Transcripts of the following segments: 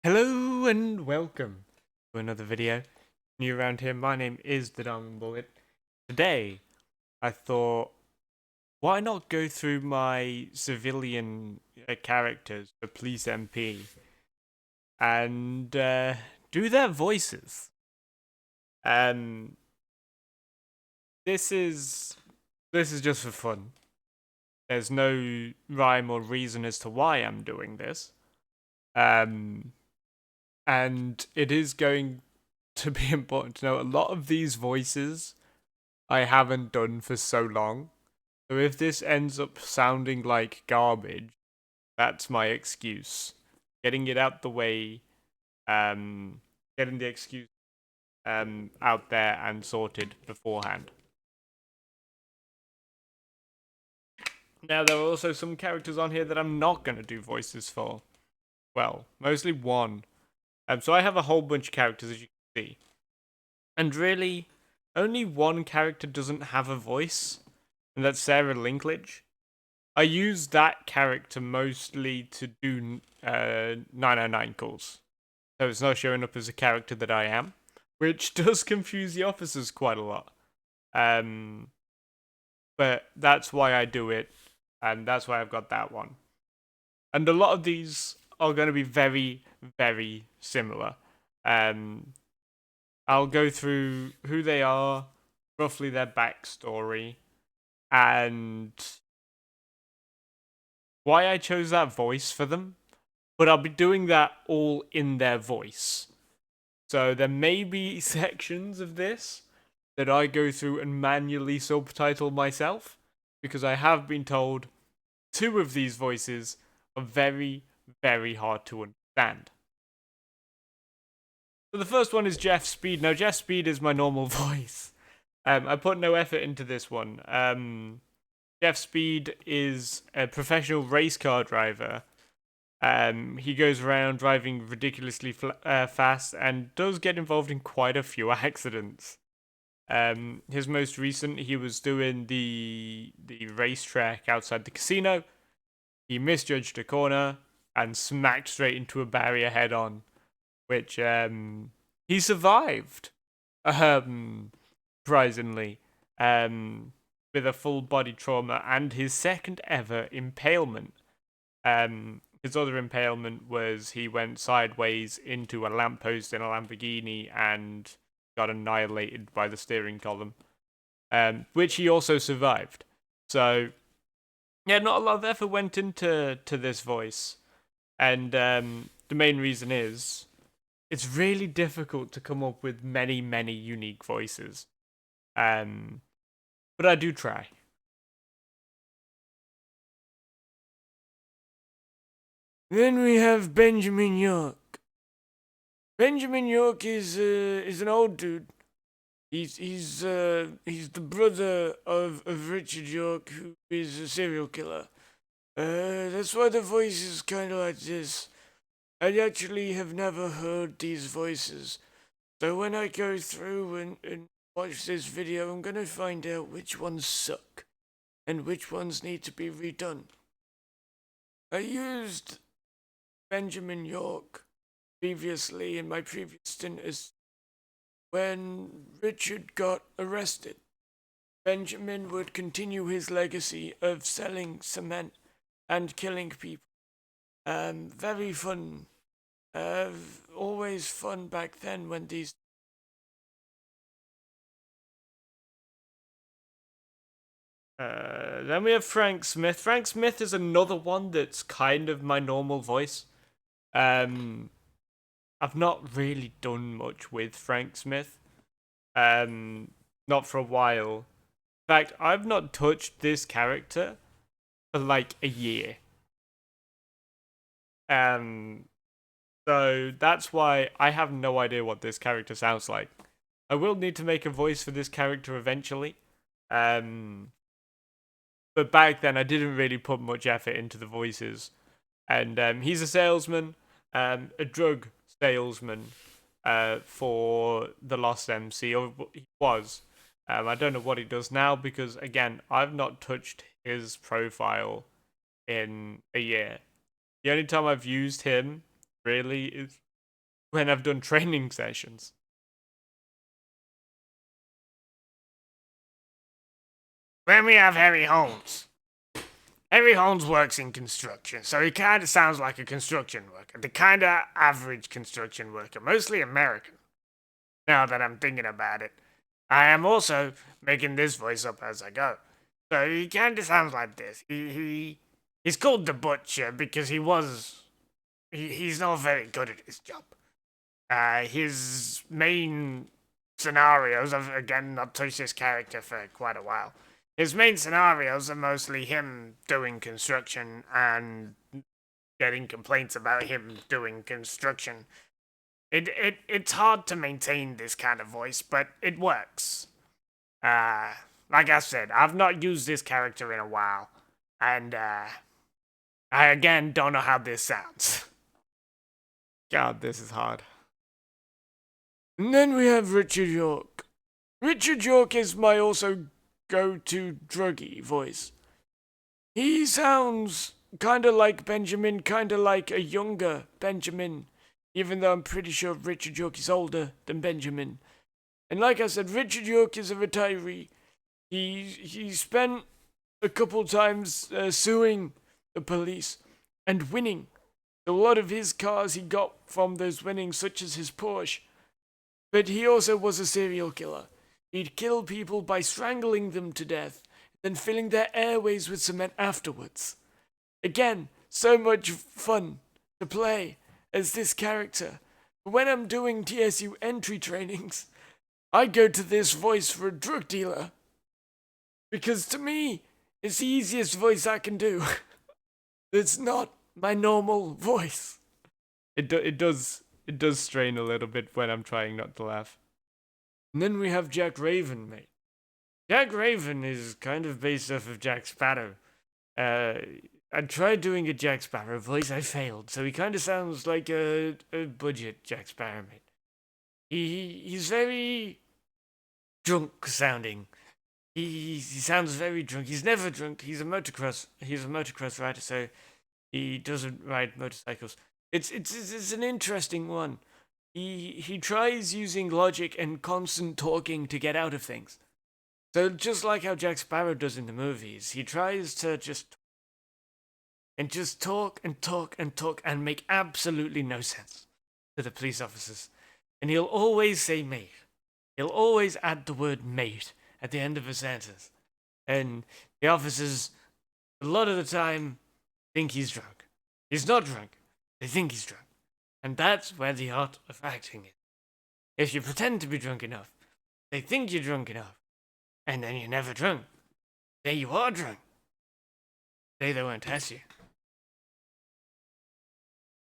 Hello and welcome to another video. New around here, my name is TheDiamond Bullet. Today, I thought, why not go through my civilian characters for PoliceMP and do their voices? Um, this is just for fun. There's no rhyme or reason as to why I'm doing this. Um, and it is going to be important to know a lot of these voices I haven't done for so long. So if this ends up sounding like garbage, that's my excuse. Getting it out the way, um, getting the excuse out there and sorted beforehand. Now there are also some characters on here that I'm not gonna do voices for. Well, mostly one. So I have a whole bunch of characters, as you can see. And really, only one character doesn't have a voice, and that's Sarah Linkledge. I use that character mostly to do 909 calls. So it's not showing up as a character that I am, which does confuse the officers quite a lot. But that's why I do it, and that's why I've got that one. And a lot of these are going to be very, very similar. I'll go through who they are, roughly their backstory, and why I chose that voice for them. But I'll be doing that all in their voice. So there may be sections of this that I go through and manually subtitle myself, because I have been told two of these voices are very, very hard to understand. So the first one is Jeff Speed. Now, Jeff Speed is my normal voice. I put no effort into this one. Jeff Speed is a professional race car driver. He goes around driving ridiculously fast and does get involved in quite a few accidents. His most recent, he was doing the racetrack outside the casino. He misjudged a corner and smacked straight into a barrier head on, which he survived. Surprisingly, with a full body trauma and his second ever impalement. His other impalement was he went sideways into a lamppost in a Lamborghini and got annihilated by the steering column, which he also survived. So, yeah, not a lot of effort went into this voice, and the main reason is it's really difficult to come up with many, many unique voices. But I do try. Then we have Benjamin York. Benjamin York is an old dude. He's the brother of Richard York, who is a serial killer. That's why the voice is kind of like this. I actually have never heard these voices, so when I go through and watch this video, I'm gonna find out which ones suck and which ones need to be redone. I used Benjamin York previously in my previous stint as when Richard got arrested. Benjamin would continue his legacy of selling cement and killing people. Very fun. Always fun back then when these. Then we have Frank Smith. Frank Smith is another one that's kind of my normal voice. I've not really done much with Frank Smith. Not for a while. In fact, I've not touched this character for like a year. So that's why I have no idea what this character sounds like. I will need to make a voice for this character eventually. But back then I didn't really put much effort into the voices. And he's a salesman, a drug salesman for the Lost MC, or he was. I don't know what he does now because, again, I've not touched his profile in a year. The only time I've used him really is when I've done training sessions. Then we have Harry Holmes. Harry Holmes works in construction, so he kind of sounds like a construction worker. The kind of average construction worker, mostly American. Now that I'm thinking about it, I am also making this voice up as I go. So he kind of sounds like this. He's called the Butcher because he's not very good at his job. His main scenarios, I've again not touched his character for quite a while. His main scenarios are mostly him doing construction and getting complaints about him doing construction. It's hard to maintain this kind of voice, but it works. Like I said, I've not used this character in a while, and I again don't know how this sounds. God, this is hard. And then we have Richard York. Richard York is my also go-to druggy voice. He sounds kinda like Benjamin, kinda like a younger Benjamin, even though I'm pretty sure Richard York is older than Benjamin. And like I said, Richard York is a retiree. He spent a couple times suing the police and winning. A lot of his cars he got from those winnings, such as his Porsche. But he also was a serial killer. He'd kill people by strangling them to death, then filling their airways with cement afterwards. Again, so much fun to play as this character. When I'm doing TSU entry trainings, I go to this voice for a drug dealer. Because to me, it's the easiest voice I can do. It's not my normal voice. It does strain a little bit when I'm trying not to laugh. And then we have Jack Raven, mate. Jack Raven is kind of based off of Jack Sparrow. I tried doing a Jack Sparrow voice, I failed. So he kind of sounds like a budget Jack Sparrow, mate. He's very drunk sounding. He sounds very drunk. He's never drunk. He's a motocross rider, so he doesn't ride motorcycles. It's an interesting one. He tries using logic and constant talking to get out of things. So just like how Jack Sparrow does in the movies, he tries to just talk and talk and talk and make absolutely no sense to the police officers. And he'll always say mate. He'll always add the word mate at the end of a sentence. And the officers, a lot of the time, think he's drunk. He's not drunk. They think he's drunk. And that's where the art of acting is. If you pretend to be drunk enough, they think you're drunk enough. And then you're never drunk. There you are drunk. They won't test you.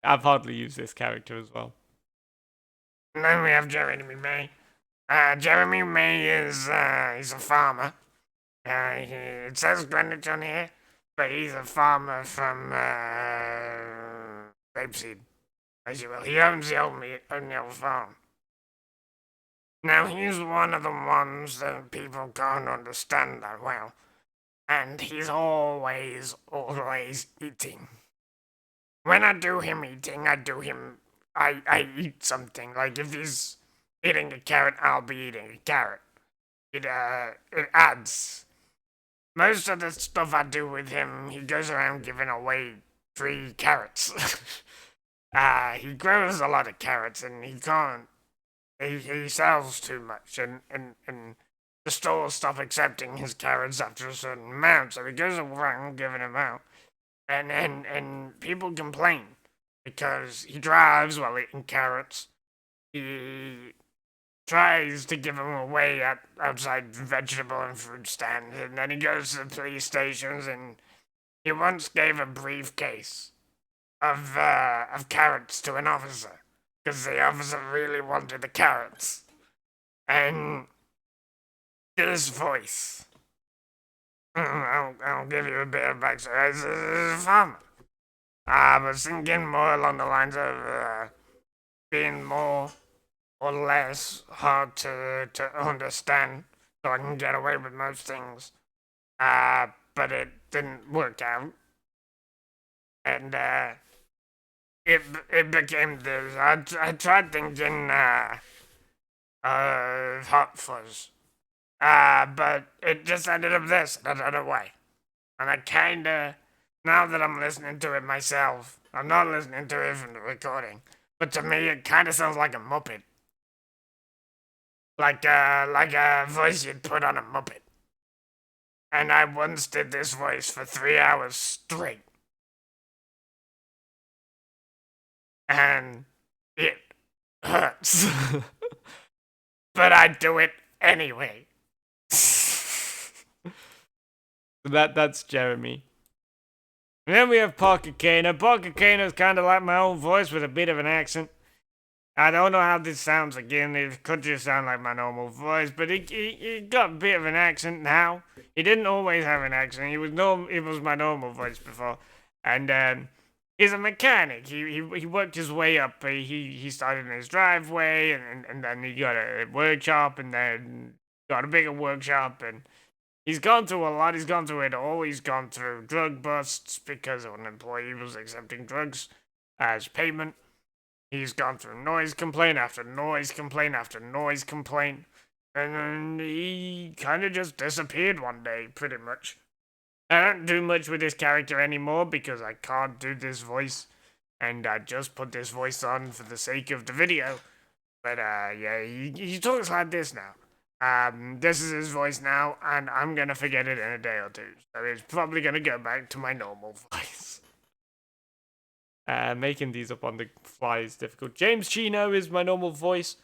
I've hardly used this character as well. And then we have Jeremy May. Jeremy May is he's a farmer. It says Greenwich on here, but he's a farmer from Grapeseed, as you will. He owns the O'Neill farm. Now he's one of the ones that people can't understand that well, and he's always eating. When I do him eating, I eat something. Like if he's eating a carrot, I'll be eating a carrot. It adds. Most of the stuff I do with him, he goes around giving away free carrots. He grows a lot of carrots and he can't. He sells too much and the stores stop accepting his carrots after a certain amount, so he goes around giving them out. And people complain because he drives while eating carrots. He tries to give them away outside vegetable and fruit stands, and then he goes to the police stations, and he once gave a briefcase of carrots to an officer because the officer really wanted the carrots. And this voice, I'll give you a bit of backstory. As a farmer, I was thinking more along the lines of being more or less hard to understand, so I can get away with most things. But it didn't work out. And it became this. I tried thinking Hot Fuzz, but it just ended up this. I don't know why. And I kinda, now that I'm listening to it myself, I'm not listening to it from the recording, but to me it kinda sounds like a Muppet. Like a voice you'd put on a Muppet. And I once did this voice for 3 hours straight. And it hurts. But I do it anyway. That's Jeremy. And then we have Parker Kano. Parker Kano's kind of like my own voice with a bit of an accent. I don't know how this sounds again. It could just sound like my normal voice, but he got a bit of an accent now. He didn't always have an accent. It was my normal voice before, and he's a mechanic. He worked his way up. He started in his driveway, and then he got a workshop, and then got a bigger workshop, and he's gone through a lot. He's gone through it all. He's gone through drug busts because an employee was accepting drugs as payment. He's gone through noise complaint after noise complaint after noise complaint. And then he kind of just disappeared one day, pretty much. I don't do much with this character anymore because I can't do this voice. And I just put this voice on for the sake of the video. But yeah, he talks like this now. This is his voice now, and I'm gonna forget it in a day or two. So it's probably gonna go back to my normal voice. Making these up on the fly is difficult. James Chino is my normal voice,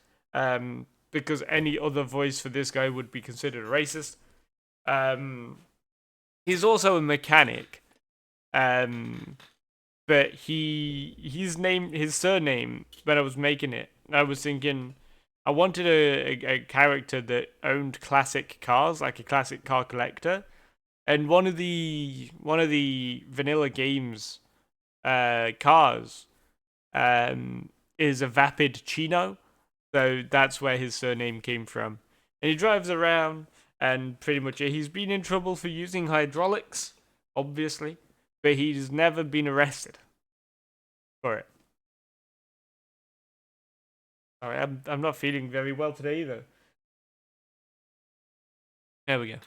because any other voice for this guy would be considered racist. He's also a mechanic, but his surname, when I was making it, I was thinking I wanted a character that owned classic cars, like a classic car collector, and one of the vanilla games cars is a Vapid Chino, so that's where his surname came from. And he drives around, and pretty much he's been in trouble for using hydraulics, obviously, but he's never been arrested for it. Sorry, I'm not feeling very well today either. There we go.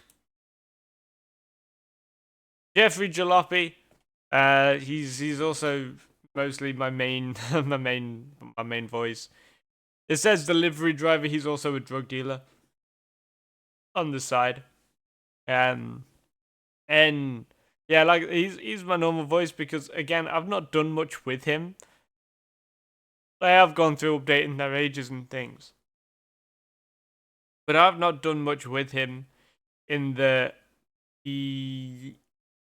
Jeffrey Jalopy. He's also mostly my main my main voice. It says delivery driver. He's also a drug dealer on the side. And yeah, like he's my normal voice because again I've not done much with him. I have gone through updating their ages and things, but I've not done much with him in that he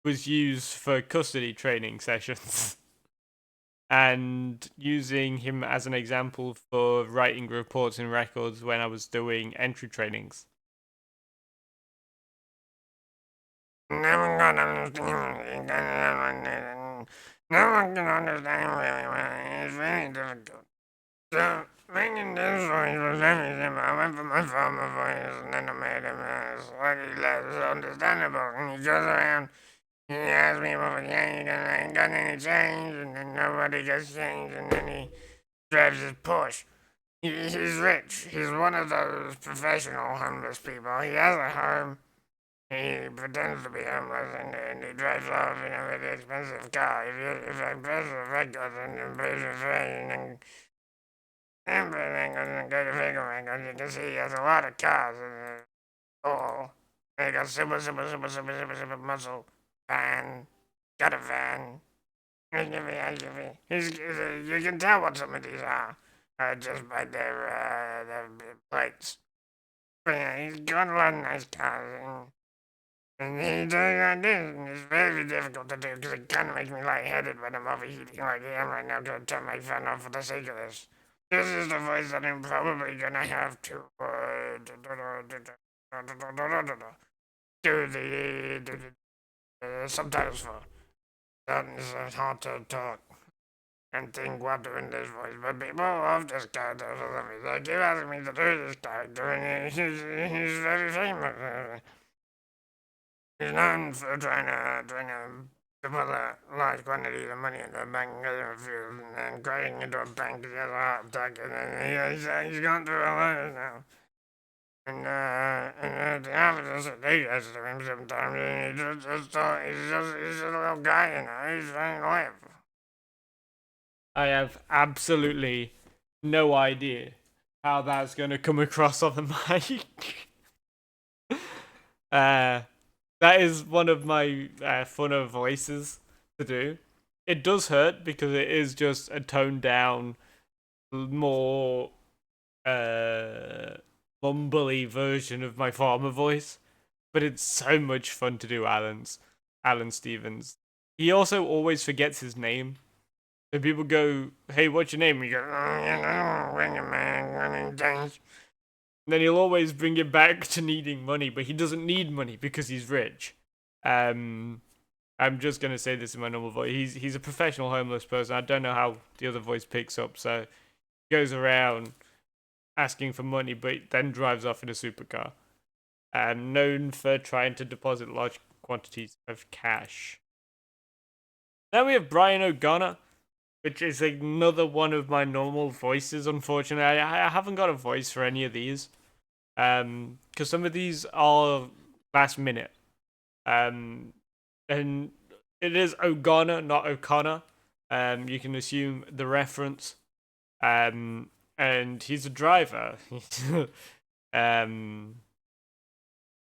was used for custody training sessions. And using him as an example for writing reports and records when I was doing entry trainings. No one can understand. No one can understand really. It's very difficult. So, making this voice was everything. I went for my former voice, and then I made him slightly less understandable. And he goes around, he asks me what you got any change, and then nobody gets change, and then he drives his Porsche. He's rich. He's one of those professional homeless people. He has a home. He pretends to be homeless and he drives off in a really expensive car. If I press the record and pays the fee and everything doesn't go to figure because you can see he has a lot of cars in the hall. He got super muscle van, got a van. You can tell what some of these are just by their plates. But yeah, he's got a lot of nice cars. And he does like this, and it's very difficult to do because it kind of makes me lightheaded when I'm overheating like I am right now to turn my fan off for the sake of this. This is the voice that I'm probably gonna have to do the subtitles for. That is hard to talk and think while doing this voice, but people love this character for some reason. They keep asking me to do this character, and he's very famous. He's known for trying to to put a large quantity of money in the bank field and then crashing into a bank to get a heart attack, and then he's gone through a lot now. And the officer said they yes to him sometimes, and he's just a little guy, he's trying to live. I have absolutely no idea how that's going to come across on the mic. That is one of my funner voices to do. It does hurt because it is just a toned down, more mumbly version of my former voice. But it's so much fun to do Alan Stevens. He also always forgets his name. So people go, "Hey, what's your name?" And you go, then he'll always bring it back to needing money, but he doesn't need money because he's rich. I'm just gonna say this in my normal voice. He's a professional homeless person. I don't know how the other voice picks up, so he goes around asking for money, but then drives off in a supercar. Known for trying to deposit large quantities of cash. Then we have Brian O'Connor, which is another one of my normal voices. Unfortunately, I haven't got a voice for any of these, because some of these are last minute. And it is O'Connor, not O'Connor. You can assume the reference. And he's a driver.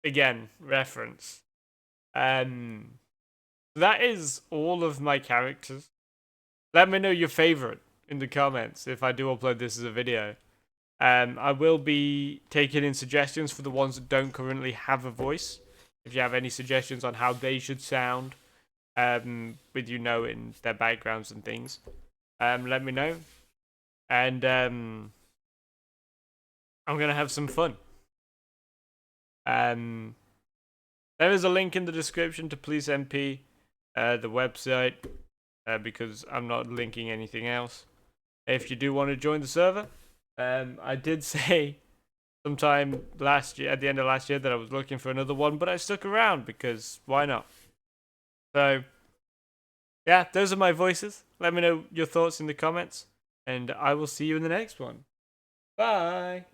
Again, reference. That is all of my characters. Let me know your favorite in the comments if I do upload this as a video. I will be taking in suggestions for the ones that don't currently have a voice. If you have any suggestions on how they should sound, with you knowing their backgrounds and things, let me know. And I'm gonna have some fun. There is a link in the description to PoliceMP, the website, because I'm not linking anything else. If you do want to join the server, I did say sometime last year, at the end of last year, that I was looking for another one, but I stuck around because why not? So, yeah, those are my voices. Let me know your thoughts in the comments, and I will see you in the next one. Bye!